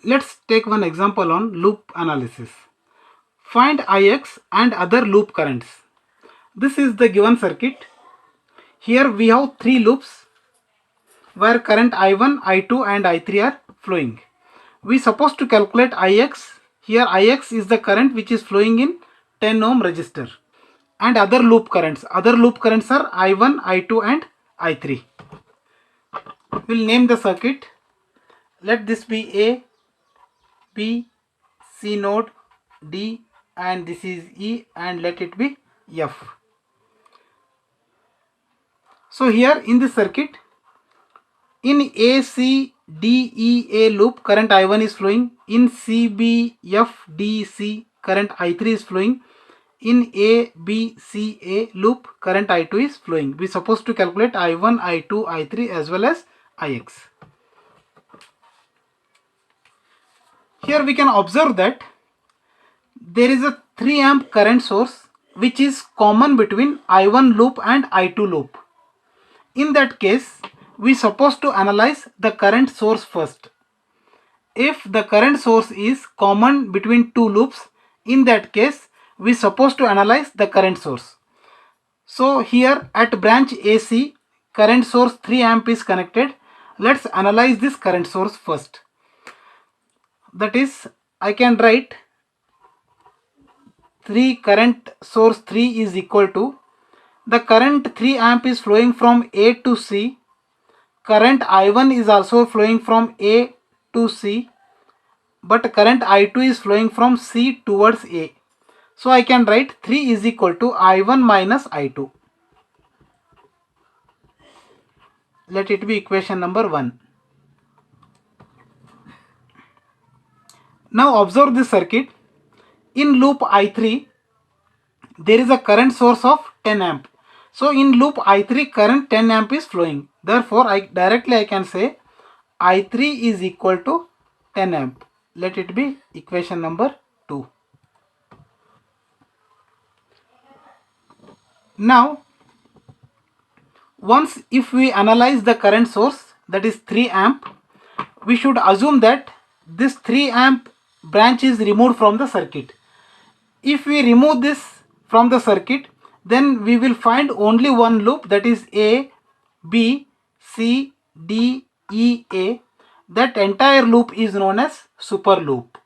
Let's take one example on loop analysis. Find Ix and other loop currents. This is the given circuit. Here we have three loops where current I1, I2 and I3 are flowing. We supposed to calculate Ix. Here Ix is the current which is flowing in 10 ohm resistor. And other loop currents. Other loop currents are I1, I2 and I3. We'll name the circuit. Let this be A, B, C node, D, and this is E, and let it be F. So here in this circuit, in A, C, D, E, A loop, current I1 is flowing. In C, B, F, D, C, current I3 is flowing. In A, B, C, A loop, current I2 is flowing. We are supposed to calculate I1, I2, I3 as well as Ix. Here we can observe that there is a 3 amp current source which is common between I1 loop and I2 loop. In that case, we are supposed to analyze the current source first. If the current source is common between two loops, in that case, we are supposed to analyze the current source. So here at branch AC, current source 3 amp is connected. Let's analyze this current source first. That is, I can write 3 current source 3 is equal to the current 3 amp is flowing from A to C. Current I1 is also flowing from A to C, but current I2 is flowing from C towards A. So I can write 3 is equal to I1 minus I2. Let it be equation number 1. Now observe this circuit. In loop I3, there is a current source of 10 amp. So in loop I3, current 10 amp is flowing. Therefore, I can say I3 is equal to 10 amp. Let it be equation number 2. Now, once if we analyze the current source, that is 3 amp, we should assume that this 3 amp branch is removed from the circuit. If we remove this from the circuit, then we will find only one loop, that is A, B, C, D, E, A. That entire loop is known as super loop.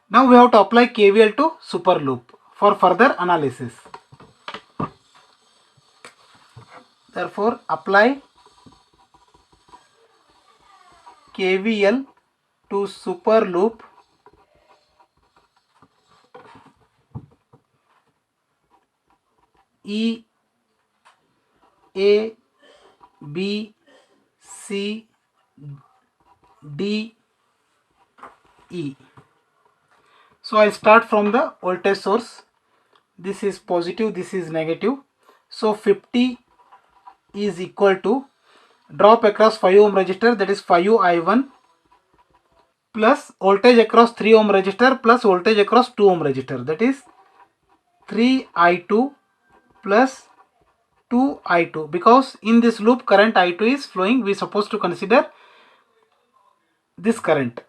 Now we have to apply KVL to super loop for further analysis. Therefore, apply KVL to super loop. E, A, B, C, D, E. So I start from the voltage source. This is positive, this is negative. So 50 is equal to drop across 5 ohm resistor, that is 5 I1, plus voltage across 3 ohm resistor plus voltage across 2 ohm resistor, that is 3 I2 plus 2 I2. Because in this loop current I2 is flowing, we are supposed to consider this current.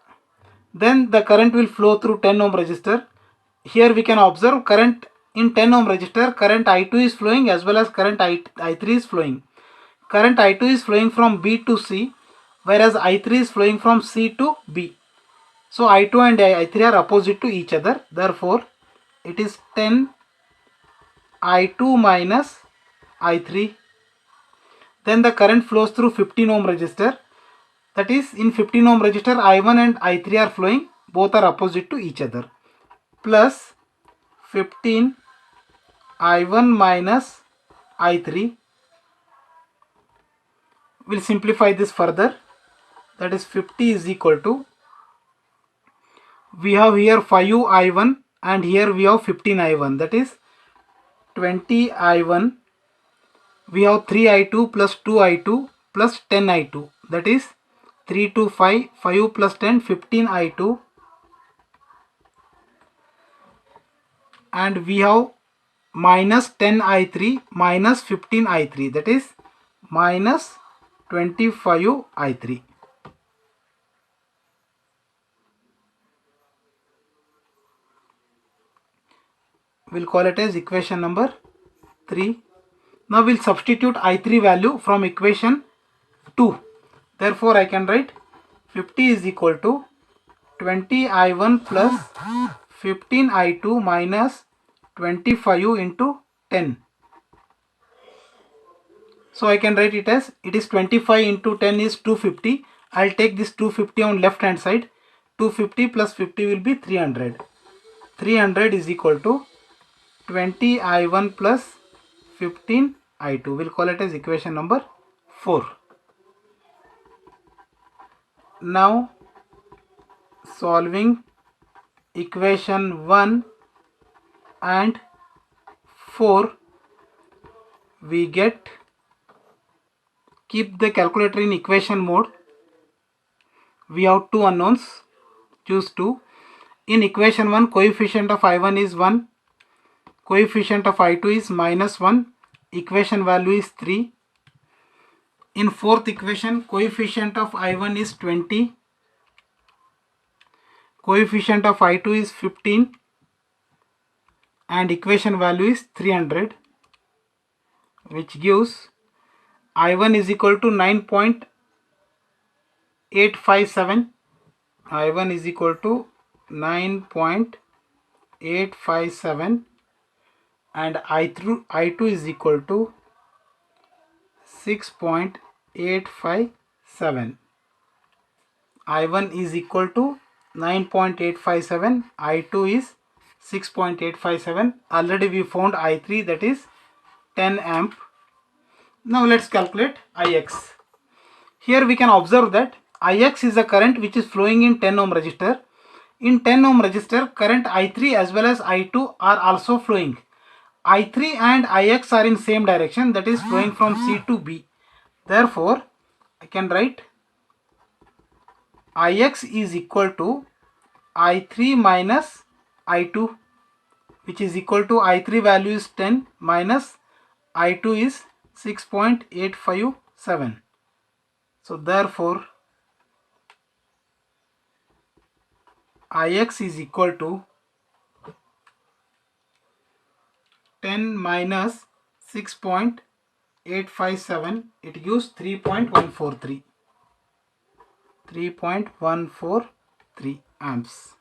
Then the current will flow through 10 ohm resistor. Here we can observe current in 10 ohm resistor, current I2 is flowing as well as current I3 is flowing. Current I2 is flowing from B to C, whereas I3 is flowing from C to B. So I2 and I3 are opposite to each other. Therefore, it is 10 I2 minus I3. Then the current flows through 15 ohm resistor. That is, in 15 ohm resistor, I1 and I3 are flowing. Both are opposite to each other. Plus 15 I1 minus I3. We'll simplify this further. That is 50 is equal to, we have here 5 I1 and here we have 15 I1. That is 20 I1. We have 3 I2 plus 2 I2 plus 10 I2. That is 3 to 5. 5 plus 10, 15 I2. And we have minus 10 I3 minus 15 I3. That is minus 25 I3. We'll call it as equation number 3. Now we'll substitute I3 value from equation 2. Therefore I can write 50 is equal to 20I1 plus 15I2 minus 25 into 10. So I can write it as, it is 25 into 10 is 250. I'll take this 250 on left hand side. 250 plus 50 will be 300. 300 is equal to 20I1 plus 15I2. We'll call it as equation number 4. Now solving equation 1 and 4, we get, keep the calculator in equation mode. We have two unknowns, choose 2. In equation 1, coefficient of I1 is 1, coefficient of I2 is minus 1, equation value is 3. In fourth equation, coefficient of I1 is 20, coefficient of I2 is 15, and equation value is 300, which gives I1 is equal to 9.857. I1 is equal to 9.857 and I2 is equal to 6.857. I1 is equal to 9.857, I2 is 6.857. Already we found I3, that is 10 amp. Now let's calculate Ix. Here we can observe that Ix is the current which is flowing in 10 ohm resistor. In 10 ohm resistor, current I3 as well as I2 are also flowing. I3 and Ix are in same direction, that is flowing from C to B. Therefore, I can write Ix is equal to I3 minus I2, which is equal to I3 value is 10 minus I2 is 6.857. So therefore Ix is equal to 10 minus 6.857, it gives 3.143. 3.143 amps.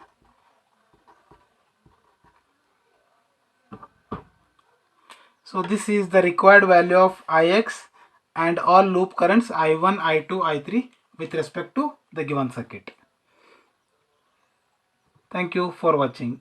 So this is the required value of Ix and all loop currents I1, I2, I3 with respect to the given circuit. Thank you for watching.